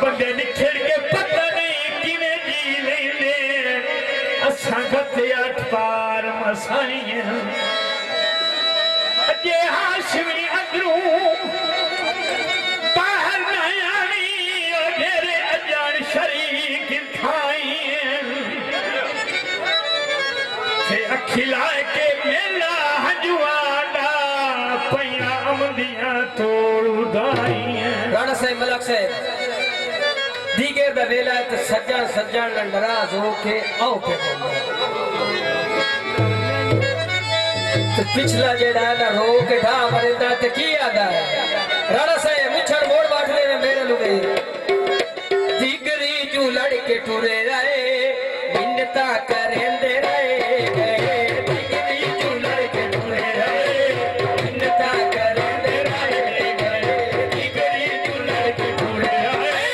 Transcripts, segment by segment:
बंदे निखर के पता नहीं किवें जी लेंदे असां गते अठ पार मसाइयां अजे हाशमी अंदरूं बाहर न आनी मेरे अजान शरीक खाइयां से अखी लाए के मेला हजवाड़ा पैया अमदियां तोड़ दाइयां राणा साहब मलक साहब दीगर बेला तो सज्जन सज्जन नाराज होके आओ पे तो पिछला जेड़ा ना रो के ढा मरेंदा ते की आदा राणा साहब मुछड़ मोड़ बाटले में मेरे लुगे दीगरी जू लड़के टुरे रहे बिनता करेंदे रहे दीगरी जू लड़के टुरे रहे बिनता करेंदे रहे दीगरी जू लड़के टुरे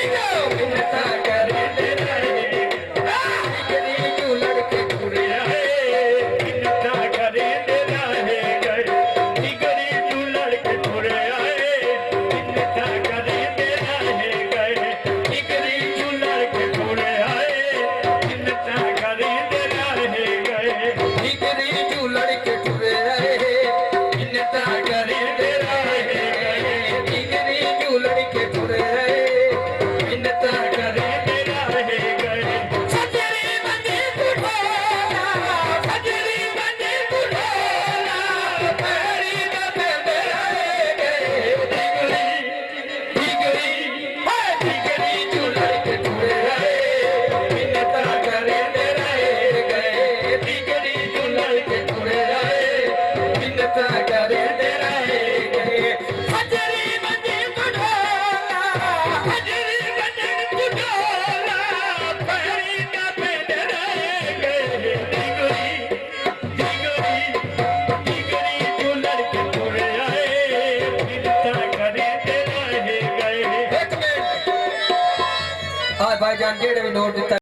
भाईजान जेड़े भी नोट दिता